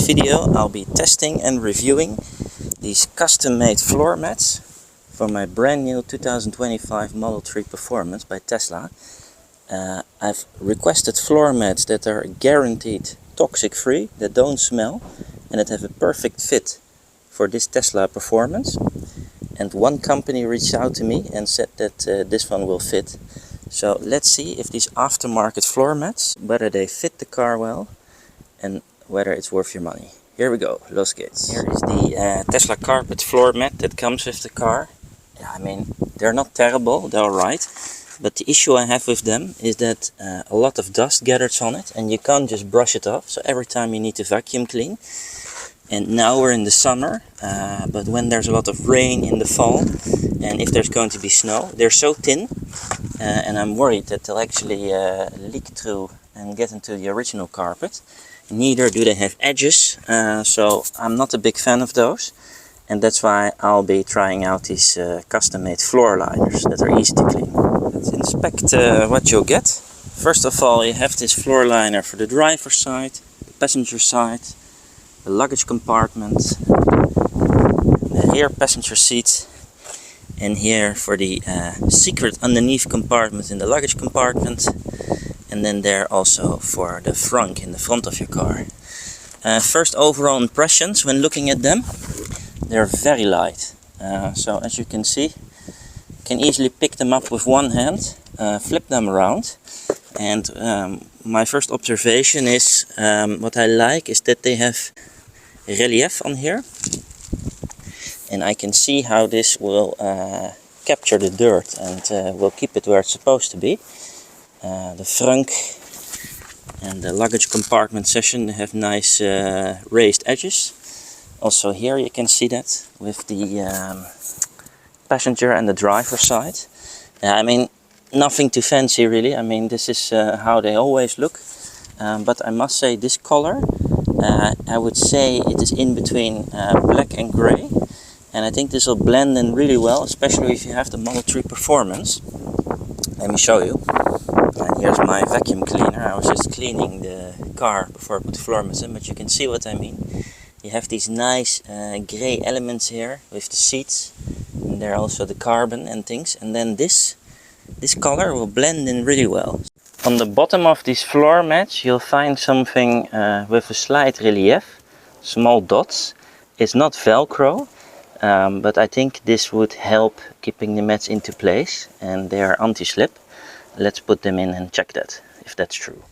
video I'll be testing and reviewing these custom-made floor mats for my brand new 2025 Model 3 Performance by Tesla. I've requested floor mats that are guaranteed toxic free, that don't smell and that have a perfect fit for this Tesla Performance. And one company reached out to me and said that this one will fit. So let's see if these aftermarket floor mats, whether they fit the car well and whether it's worth your money. Here we go, los geht's. Here is the Tesla carpet floor mat that comes with the car. Yeah, I mean, they're not terrible, they're alright. But the issue I have with them is that a lot of dust gathers on it and you can't just brush it off. So every time you need to vacuum clean. And now we're in the summer, but when there's a lot of rain in the fall and if there's going to be snow, they're so thin and I'm worried that they'll actually leak through and get into the original carpet. Neither do they have edges, so I'm not a big fan of those. And that's why I'll be trying out these custom-made floor liners that are easy to clean. Let's inspect what you'll get. First of all, you have this floor liner for the driver's side, the passenger side, the luggage compartment, the rear passenger seat, and here for the secret underneath compartment in the luggage compartment, and then there also for the frunk in the front of your car. First overall impressions when looking at them, they're very light. So as you can see, you can easily pick them up with one hand, flip them around, and my first observation is, what I like is that they have relief on here, and I can see how this will capture the dirt and will keep it where it's supposed to be. The frunk and the luggage compartment section, they have nice raised edges. Also here you can see that with the passenger and the driver side. I mean, nothing too fancy really. I mean, this is how they always look. But I must say this color, I would say it is in between black and gray. And I think this will blend in really well, especially if you have the Model 3 Performance. Let me show you. And here's my vacuum cleaner. I was just cleaning the car before I put the floor mats in, but you can see what I mean. You have these nice gray elements here with the seats, and there also the carbon and things. And then this color will blend in really well. On the bottom of these floor mats you'll find something with a slight relief, small dots. It's not Velcro, but I think this would help keeping the mats into place, and they are anti-slip. Let's put them in and check that, if that's true.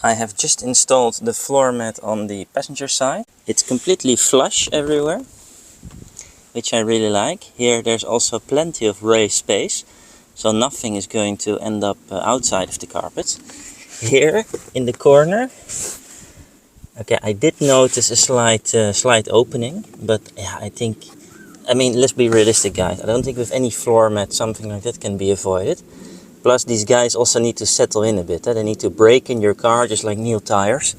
I have just installed the floor mat on the passenger side. It's completely flush everywhere, which I really like. Here there's also plenty of raised space, so nothing is going to end up outside of the carpet. Here in the corner, okay, I did notice a slight opening, but yeah, I mean, let's be realistic guys. I don't think with any floor mat something like that can be avoided. Plus these guys also need to settle in a bit. They need to break in your car just like new tires.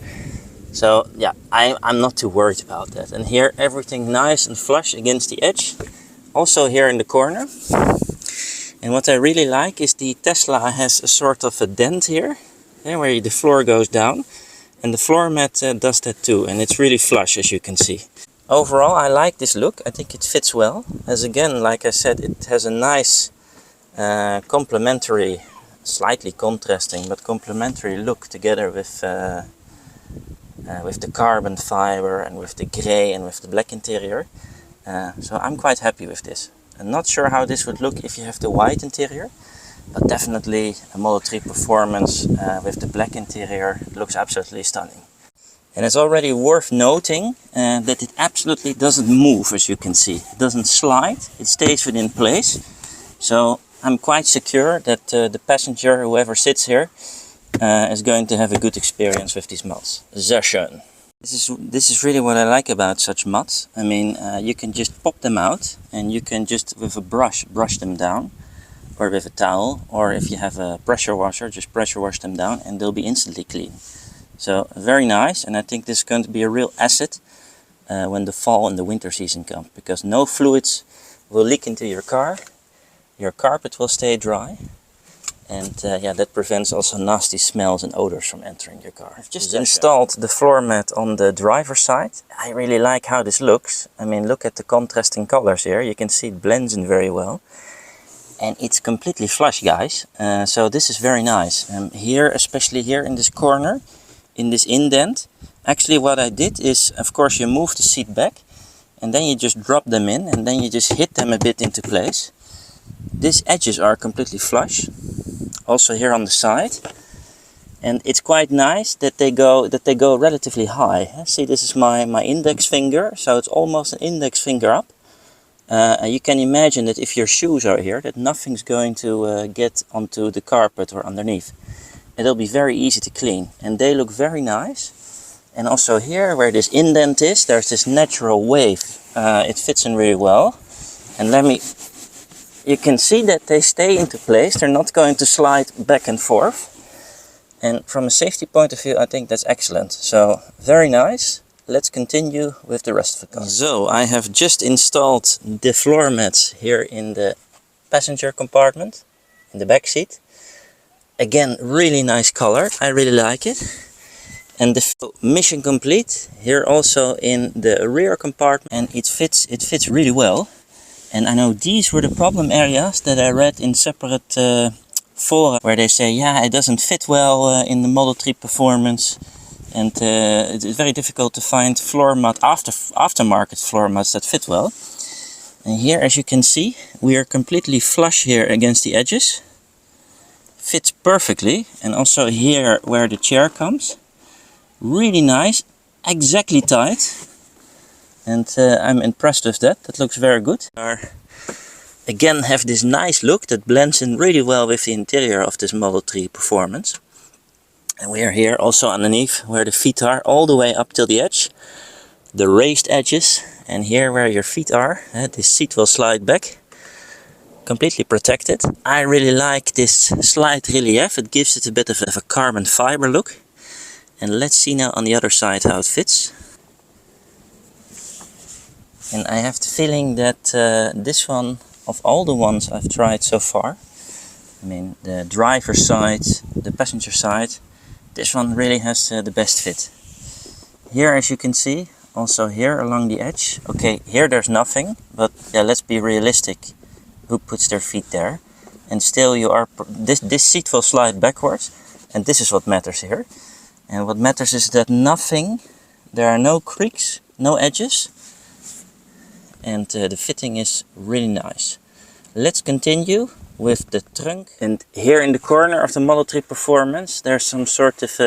So yeah, I'm not too worried about that. And here everything nice and flush against the edge. Also here in the corner. And what I really like is the Tesla has a sort of a dent here, where the floor goes down. And the floor mat does that too. And it's really flush, as you can see. Overall, I like this look. I think it fits well. As again, like I said, it has a nice complementary, slightly contrasting, but complementary look together with the carbon fiber and with the grey and with the black interior. So I'm quite happy with this. I'm not sure how this would look if you have the white interior, but definitely a Model 3 Performance with the black interior looks absolutely stunning. And it's already worth noting that it absolutely doesn't move, as you can see. It doesn't slide, it stays within place. So I'm quite secure that the passenger, whoever sits here, is going to have a good experience with these mats. Sehr schön. This is really what I like about such mats. I mean, you can just pop them out and you can just with a brush them down, or with a towel, or if you have a pressure washer, just pressure wash them down and they'll be instantly clean. So very nice, and I think this is going to be a real asset when the fall and the winter season comes, because no fluids will leak into your car, your carpet will stay dry, And yeah, that prevents also nasty smells and odors from entering your car. I've just installed the floor mat on the driver's side. I really like how this looks. I mean, look at the contrasting colors here. You can see it blends in very well. And it's completely flush, guys. So this is very nice. Here, especially here in this corner, in this indent, actually what I did is, of course, you move the seat back and then you just drop them in and then you just hit them a bit into place. These edges are completely flush. Also here on the side, and it's quite nice that they go relatively high. See, this is my index finger, so it's almost an index finger up. You can imagine that if your shoes are here, that nothing's going to get onto the carpet or underneath. It'll be very easy to clean, and they look very nice. And also here, where this indent is, there's this natural wave. It fits in really well. And you can see that they stay into place. They're not going to slide back and forth. And from a safety point of view, I think that's excellent. So, very nice. Let's continue with the rest of the car. So, I have just installed the floor mats here in the passenger compartment, in the back seat. Again, really nice color. I really like it. And the mission complete here also in the rear compartment. And it fits really well. And I know these were the problem areas that I read in separate fora, where they say, yeah, it doesn't fit well in the Model 3 performance. And it's very difficult to find floor mat aftermarket floor mats that fit well. And here, as you can see, we are completely flush here against the edges. Fits perfectly. And also here where the chair comes. Really nice, exactly tight. And I'm impressed with that. That looks very good. Again, have this nice look that blends in really well with the interior of this Model 3 Performance. And we are here also underneath where the feet are, all the way up till the edge. The raised edges. And here where your feet are, this seat will slide back. Completely protected. I really like this slight relief. It gives it a bit of a carbon fiber look. And let's see now on the other side how it fits. And I have the feeling that this one, of all the ones I've tried so far, I mean the driver's side, the passenger side, this one really has the best fit. Here, as you can see, also here along the edge, okay, here there's nothing, but yeah, let's be realistic. Who puts their feet there? And still you are, this seat will slide backwards, and this is what matters here. And what matters is that there are no creaks, no edges. And the fitting is really nice. Let's continue with the trunk. And here in the corner of the Model 3 Performance, there's some sort of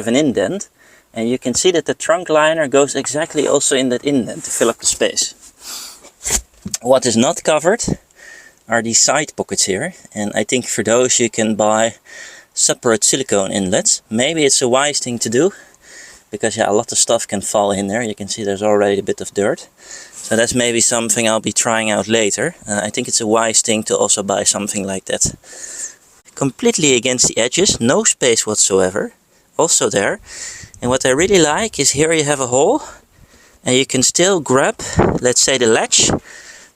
an indent. And you can see that the trunk liner goes exactly also in that indent to fill up the space. What is not covered are these side pockets here. And I think for those you can buy separate silicone inlets. Maybe it's a wise thing to do. Because yeah, a lot of stuff can fall in there. You can see there's already a bit of dirt. So that's maybe something I'll be trying out later. I think it's a wise thing to also buy something like that. Completely against the edges, no space whatsoever. Also there. And what I really like is here you have a hole. And you can still grab, let's say, the latch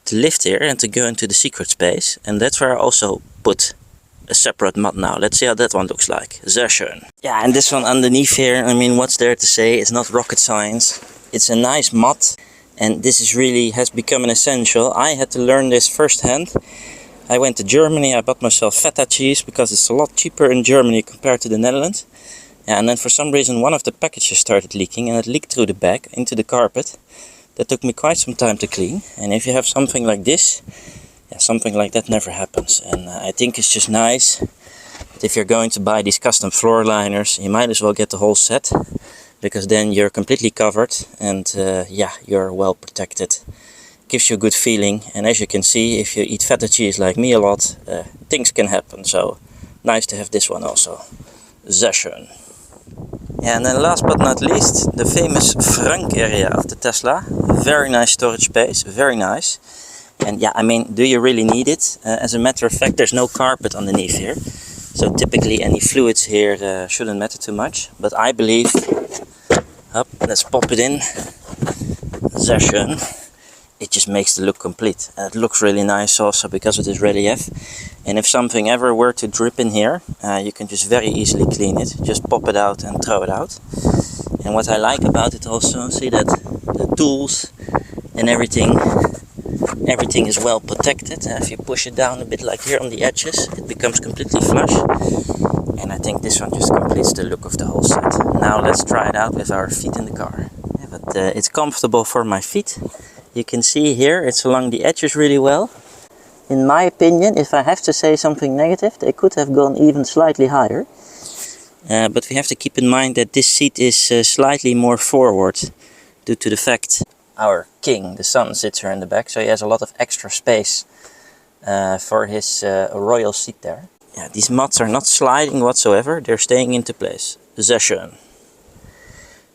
to lift here and to go into the secret space. And that's where I also put a separate mat now. Let's see how that one looks like. Sehr schön. Yeah, and this one underneath here, I mean, what's there to say? It's not rocket science. It's a nice mat, and this is really has become an essential. I had to learn this firsthand. I went to Germany, I bought myself feta cheese because it's a lot cheaper in Germany compared to the Netherlands. Yeah, and then for some reason one of the packages started leaking and it leaked through the bag into the carpet. That took me quite some time to clean. And if you have something like this, yeah, something like that never happens. And I think it's just nice that if you're going to buy these custom floor liners, you might as well get the whole set, because then you're completely covered and yeah, you're well protected. Gives you a good feeling, and as you can see, if you eat feta cheese like me a lot, things can happen. So nice to have this one also. Sehr schön. Yeah, and then last but not least, the famous Frunk area of the Tesla. Very nice storage space, very nice. And yeah, I mean, do you really need it? As a matter of fact, there's no carpet underneath here. So typically any fluids here shouldn't matter too much. But I believe, let's pop it in. Sehr schön. It just makes the look complete. And it looks really nice also because of this relief. And if something ever were to drip in here, you can just very easily clean it. Just pop it out and throw it out. And what I like about it also, see that the tools and everything is well protected. If you push it down a bit like here on the edges, it becomes completely flush. And I think this one just completes the look of the whole set. Now let's try it out with our feet in the car. Yeah, but it's comfortable for my feet. You can see here it's along the edges really well. In my opinion, if I have to say something negative, they could have gone even slightly higher. But we have to keep in mind that this seat is slightly more forward due to the fact our king, the son, sits here in the back, so he has a lot of extra space for his royal seat there. Yeah, these mats are not sliding whatsoever, they're staying into place. Sehr schön.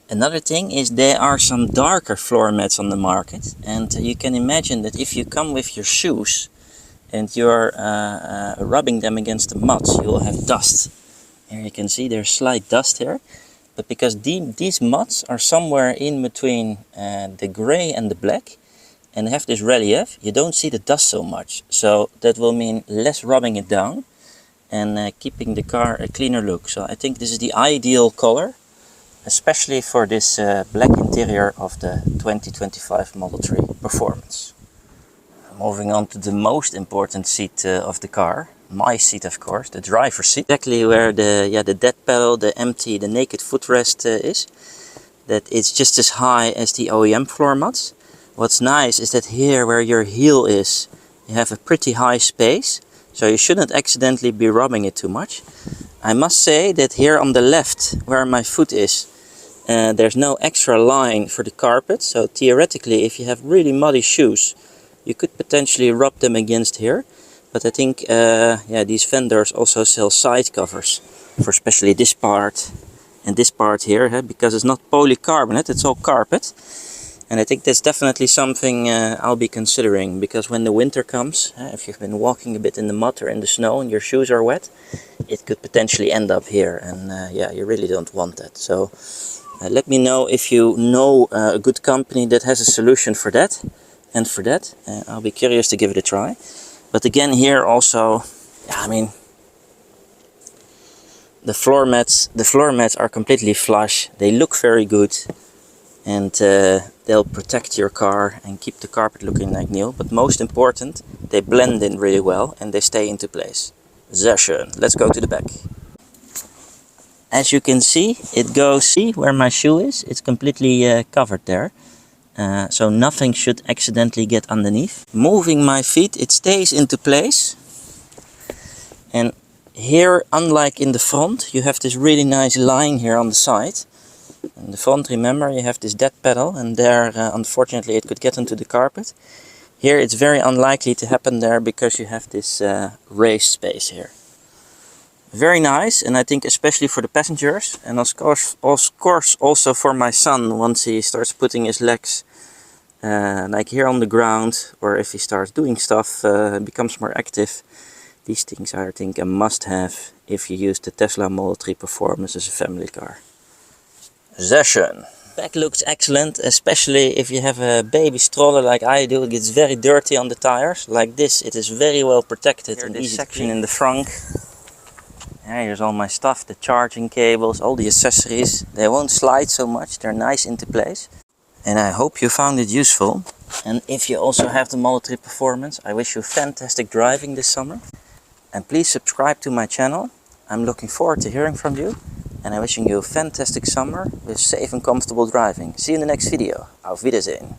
Another thing is there are some darker floor mats on the market, and you can imagine that if you come with your shoes and you're rubbing them against the mats, you will have dust. Here you can see there's slight dust here, but because these mats are somewhere in between the gray and the black and they have this relief, you don't see the dust so much. So that will mean less rubbing it down and keeping the car a cleaner look. So I think this is the ideal color, especially for this black interior of the 2025 Model 3 Performance. Moving on to the most important seat of the car, my seat of course, the driver's seat. Exactly where the dead pedal, the naked footrest is. That it's just as high as the OEM floor mats. What's nice is that here where your heel is, you have a pretty high space. So you shouldn't accidentally be rubbing it too much. I must say that here on the left, where my foot is, there's no extra line for the carpet. So theoretically, if you have really muddy shoes, you could potentially rub them against here. But I think these vendors also sell side covers for especially this part and this part here, because it's not polycarbonate, it's all carpet. And I think that's definitely something I'll be considering, because when the winter comes, if you've been walking a bit in the mud or in the snow and your shoes are wet, it could potentially end up here, and you really don't want that. So let me know if you know a good company that has a solution for that. And for that, I'll be curious to give it a try. But again, here also, I mean, the floor mats are completely flush. They look very good, and they'll protect your car and keep the carpet looking like new. But most important, they blend in really well and they stay into place. Sehr schön. Let's go to the back. As you can see, it goes, see where my shoe is? It's completely covered there. So nothing should accidentally get underneath. Moving my feet, it stays into place. And here, unlike in the front, you have this really nice line here on the side. In the front, remember, you have this dead pedal, and there, unfortunately, it could get into the carpet. Here, it's very unlikely to happen there because you have this raised space here. Very nice, and I think especially for the passengers, and of course also for my son once he starts putting his legs like here on the ground, or if he starts doing stuff, becomes more active. These things are, I think, a must-have if you use the Tesla Model 3 Performance as a family car. Sehr schön. Back looks excellent, especially if you have a baby stroller like I do. It gets very dirty on the tires. Like this, it is very well protected. Here, and this section in the frunk. Here's all my stuff, the charging cables, all the accessories. They won't slide so much, they're nice into place. And I hope you found it useful. And if you also have the Model 3 Performance, I wish you fantastic driving this summer. And please subscribe to my channel. I'm looking forward to hearing from you. And I'm wishing you a fantastic summer with safe and comfortable driving. See you in the next video. Auf Wiedersehen.